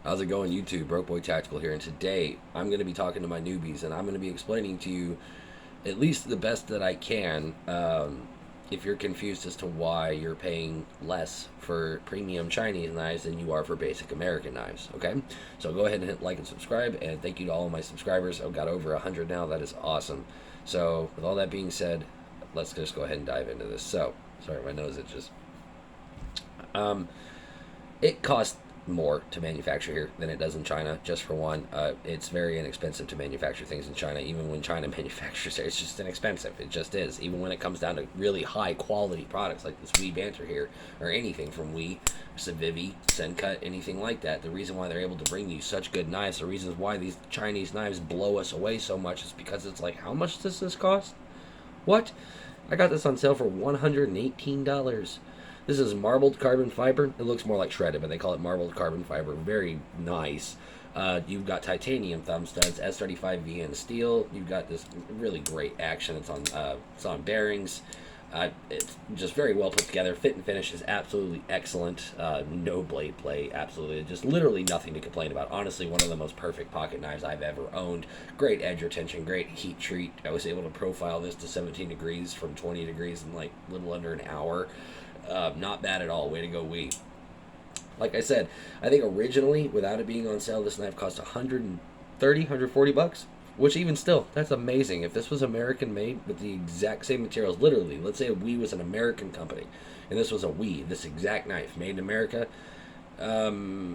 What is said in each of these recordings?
How's it going, YouTube? Broke Boy Tactical here, and today I'm going to be talking to my newbies, and I'm going to be explaining to you, at least the best that I can, if you're confused as to why you're paying less for premium Chinese knives than you are for basic American knives. Okay, so go ahead and hit like and subscribe, and thank you to all of my subscribers. I've got over 100 now. That is awesome. So with all that being said, let's just go ahead and dive into this. So sorry, my nose itches. It costs more to manufacture here than it does in China. Just for one, it's very inexpensive to manufacture things in China. Even when China manufactures it, it's just inexpensive. It just is. Even when it comes down to really high quality products like this Wee Banter here, or anything from Wee, Civivi, Sencut, anything like that. The reason why they're able to bring you such good knives, the reasons why these Chinese knives blow us away so much, is because it's like, how much does this cost? What? I got this on sale for $118. This is marbled carbon fiber. It looks more like shredded, but they call it marbled carbon fiber. Very nice. You've got titanium thumb studs, S35VN steel. You've got this really great action. It's on bearings. It's just very well put together. Fit and finish is absolutely excellent. No blade play, absolutely. Just literally nothing to complain about. Honestly, one of the most perfect pocket knives I've ever owned. Great edge retention, great heat treat. I was able to profile this to 17 degrees from 20 degrees in like a little under an hour. Not bad at all. Way to go, Wee. Like I said, I think originally, without it being on sale, this knife cost $130, $140, which even still, that's amazing. If this was American made with the exact same materials, literally, let's say Wee was an American company, and this was a Wee, this exact knife made in America, I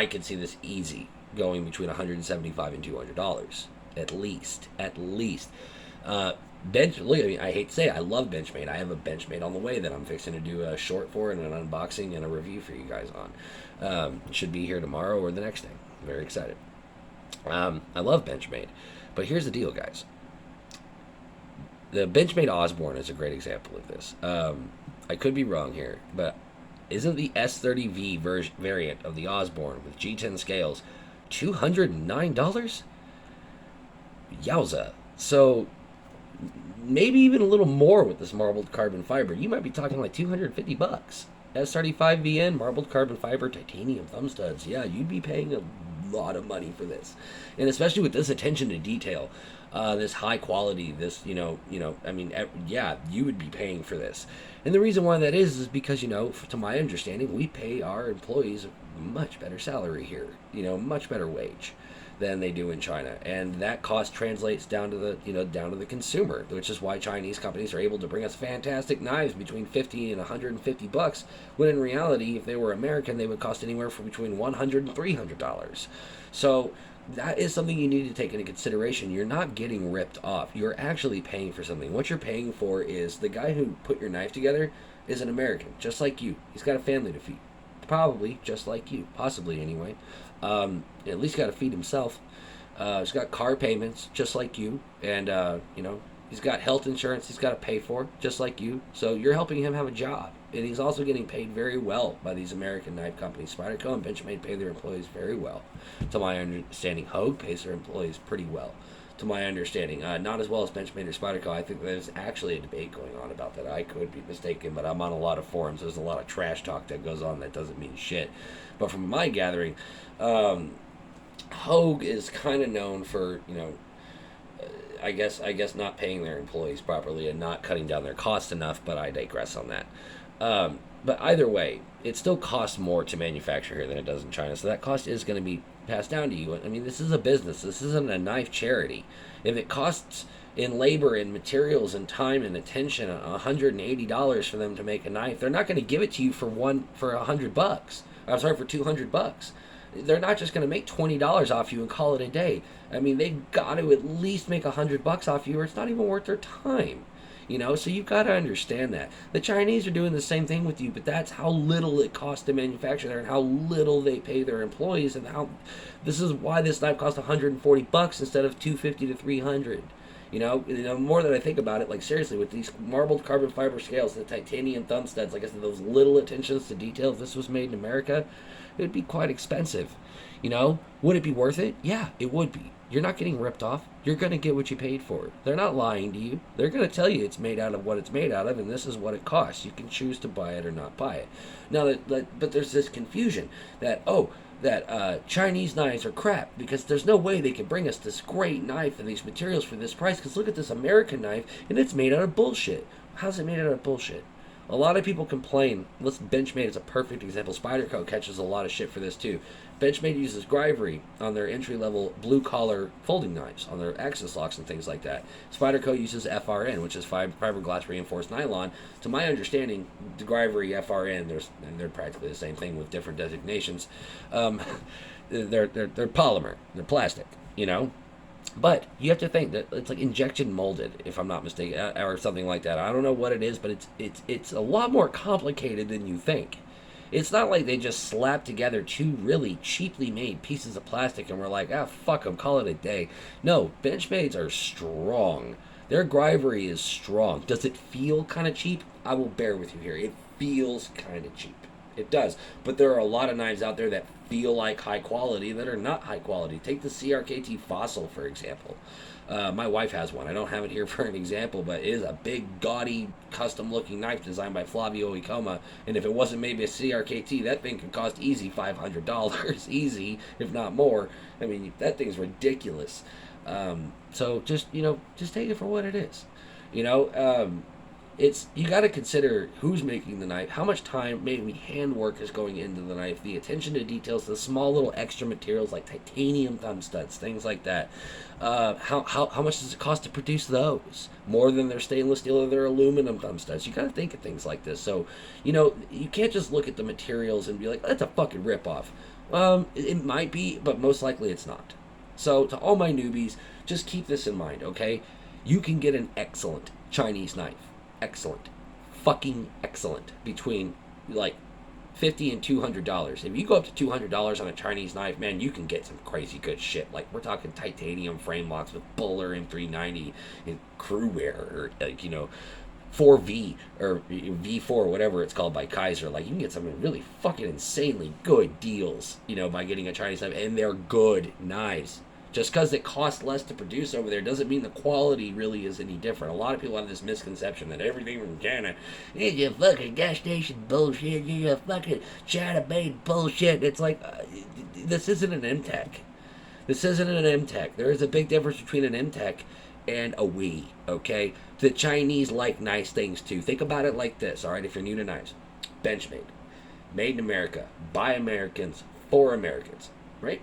could see this easy going between $175 and $200, at least. Look, I mean, I hate to say it, I love Benchmade. I have a Benchmade on the way that I'm fixing to do a short for and an unboxing and a review for you guys on. It should be here tomorrow or the next day. I'm very excited. I love Benchmade. But here's the deal, guys. The Benchmade Osborne is a great example of this. I could be wrong here, but isn't the S30V variant of the Osborne with G10 scales $209? Yowza. So maybe even a little more with this marbled carbon fiber. You might be talking like $250. S35VN, marbled carbon fiber, titanium thumb studs. Yeah, you'd be paying a lot of money for this. And especially with this attention to detail, this high quality, this, I mean, yeah, you would be paying for this. And the reason why that is because, to my understanding, we pay our employees a much better salary here, much better wage than they do in China, and that cost translates down to the consumer, which is why Chinese companies are able to bring us fantastic knives between $50 and $150, when in reality, if they were American, they would cost anywhere from between $100 and $300. So that is something you need to take into consideration. You're not getting ripped off. You're actually paying for something. What you're paying for is the guy who put your knife together is an American, just like you. He's got a family to feed. Probably just like you, possibly anyway. At least got to feed himself. He's got car payments, just like you, and he's got health insurance he's got to pay for, just like you. So you're helping him have a job, and he's also getting paid very well by these American knife companies. Spyderco and Benchmade pay their employees very well. To my understanding, Hogue pays their employees pretty well. To my understanding, not as well as Benchmade or Spyderco. I think there's actually a debate going on about that. I could be mistaken, but I'm on a lot of forums. There's a lot of trash talk that goes on that doesn't mean shit. But from my gathering, Hogue is kind of known for, I guess not paying their employees properly and not cutting down their costs enough, but I digress on that. But either way, it still costs more to manufacture here than it does in China, so that cost is going to be passed down to you. I mean, this is a business. This isn't a knife charity. If it costs in labor and materials and time and attention $180 for them to make a knife, they're not going to give it to you for $100. I'm sorry, for $200. They're not just going to make $20 off you and call it a day. I mean, they've got to at least make $100 off you, or it's not even worth their time. So you've got to understand that. The Chinese are doing the same thing with you, but that's how little it costs to manufacture there and how little they pay their employees, and how this is why this knife costs $140 instead of $250 to $300. More than I think about it, like seriously, with these marbled carbon fiber scales, the titanium thumb studs, like I said, those little attentions to detail, if this was made in America, it would be quite expensive. You know, would it be worth it? Yeah, it would be. You're not getting ripped off. You're going to get what you paid for. They're not lying to you. They're going to tell you it's made out of what it's made out of, and this is what it costs. You can choose to buy it or not buy it. Now, but there's this confusion that, Chinese knives are crap because there's no way they can bring us this great knife and these materials for this price because look at this American knife, and it's made out of bullshit. How's it made out of bullshit? A lot of people complain. Benchmade is a perfect example. Spyderco catches a lot of shit for this too. Benchmade uses Grivery on their entry-level blue-collar folding knives, on their axis locks and things like that. Spyderco uses FRN, which is fiberglass reinforced nylon. To my understanding, the Grivery, FRN, they're practically the same thing with different designations. They're polymer. They're plastic, you know? But you have to think that it's like injection molded, if I'm not mistaken, or something like that. I don't know what it is, but it's a lot more complicated than you think. It's not like they just slapped together two really cheaply made pieces of plastic and were like, fuck them, call it a day. No, Benchmades are strong. Their Grivery is strong. Does it feel kind of cheap? I will bear with you here. It feels kind of cheap. It does. But there are a lot of knives out there that feel like high quality that are not high quality. Take the CRKT Fossil, for example. My wife has one. I don't have it here for an example, but it is a big, gaudy, custom-looking knife designed by Flavio Ikoma. And if it wasn't maybe a CRKT, that thing could cost easy $500. Easy, if not more. I mean, that thing's ridiculous. So just take it for what it is. You got to consider who's making the knife, how much time, maybe handwork is going into the knife, the attention to details, the small little extra materials like titanium thumb studs, things like that. How much does it cost to produce those? More than their stainless steel or their aluminum thumb studs. You got to think of things like this. So, you can't just look at the materials and be like, that's a fucking ripoff. It might be, but most likely it's not. So, to all my newbies, just keep this in mind, okay? You can get an excellent Chinese knife. Excellent, fucking excellent, between like $50 and $200. If you go up to $200 on a Chinese knife, man, you can get some crazy good shit. Like, we're talking titanium frame locks with Buller M390 and crew wear, or 4V or V4, whatever it's called, by Kaiser. Like, you can get some really fucking insanely good deals, by getting a Chinese knife, and they're good knives. Just because it costs less to produce over there doesn't mean the quality really is any different. A lot of people have this misconception that everything from China is just fucking gas station bullshit. You're just fucking China-made bullshit. It's like, this isn't an MTech. This isn't an MTech. There is a big difference between an MTech and a Wii, okay? The Chinese like nice things too. Think about it like this, all right? If you're new to knives, Benchmade, made in America, by Americans, for Americans, right?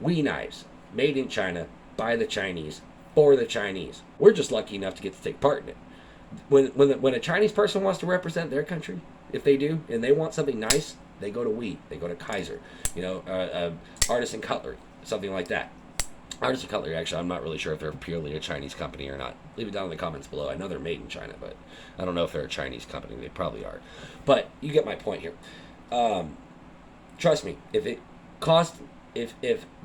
Wii knives, made in China, by the Chinese, for the Chinese. We're just lucky enough to get to take part in it. When a Chinese person wants to represent their country, if they do, and they want something nice, they go to Wii, they go to Kaiser, Artisan Cutlery, something like that. Artisan Cutlery, actually, I'm not really sure if they're purely a Chinese company or not. Leave it down in the comments below. I know they're made in China, but I don't know if they're a Chinese company. They probably are. But you get my point here. Trust me, if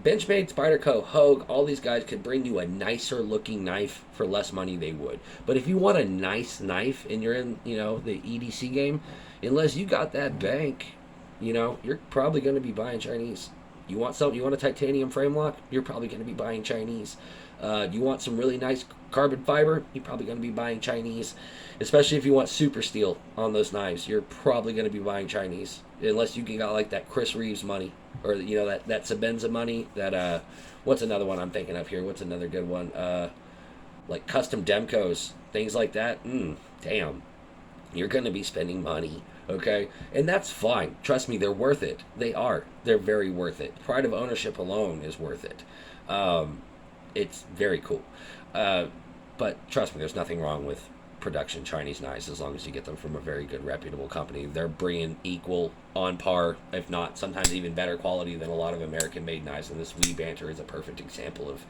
Benchmade, Spyderco, Hogue, all these guys could bring you a nicer looking knife for less money, they would. But if you want a nice knife and you're in, the EDC game, unless you got that bank, you're probably going to be buying Chinese. You want a titanium frame lock? You're probably going to be buying Chinese. You want some really nice carbon fiber? You're probably going to be buying Chinese. Especially if you want super steel on those knives, you're probably going to be buying Chinese. Unless you got like that Chris Reeves money, or that Sabenza money. That what's another one I'm thinking of here? What's another good one? Like custom Demcos, things like that. Damn, you're going to be spending money. Okay, and that's fine. Trust me, they're worth it. They are. They're very worth it. Pride of ownership alone is worth it. It's very cool. But trust me, there's nothing wrong with production Chinese knives as long as you get them from a very good, reputable company. They're bringing equal, on par, if not sometimes even better quality than a lot of American-made knives. And this Wii Banter is a perfect example of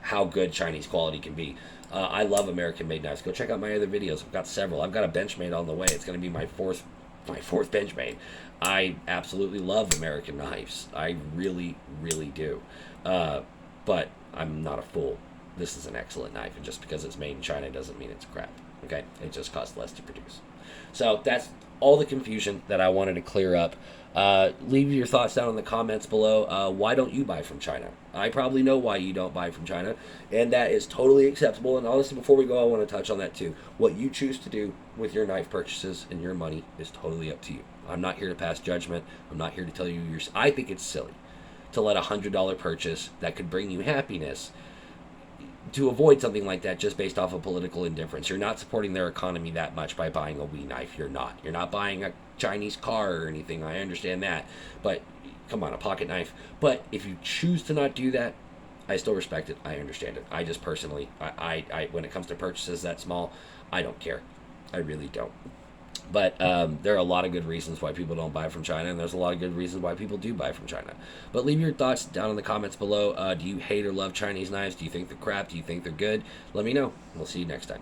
how good Chinese quality can be. I love American-made knives. Go check out my other videos. I've got several. I've got a Benchmade on the way. It's going to be my fourth Benchmade. I absolutely love American knives. I really, really do. But I'm not a fool. This is an excellent knife, and just because it's made in China doesn't mean it's crap. Okay? It just costs less to produce. So that's all the confusion that I wanted to clear up. Leave your thoughts down in the comments below. Why don't you buy from China? I probably know why you don't buy from China, and that is totally acceptable. And honestly, before we go, I want to touch on that too. What you choose to do with your knife purchases and your money is totally up to you. I'm not here to pass judgment. I'm not here to tell you I think it's silly to let $100 purchase that could bring you happiness to avoid something like that just based off of political indifference. You're not supporting their economy that much by buying a Wii knife. You're not. You're not buying a Chinese car or anything. I understand that. But come on, a pocket knife. But if you choose to not do that, I still respect it. I understand it. I just personally, I when it comes to purchases that small, I don't care. I really don't. But there are a lot of good reasons why people don't buy from China, and there's a lot of good reasons why people do buy from China. But leave your thoughts down in the comments below. Do you hate or love Chinese knives? Do you think they're crap? Do you think they're good? Let me know. We'll see you next time.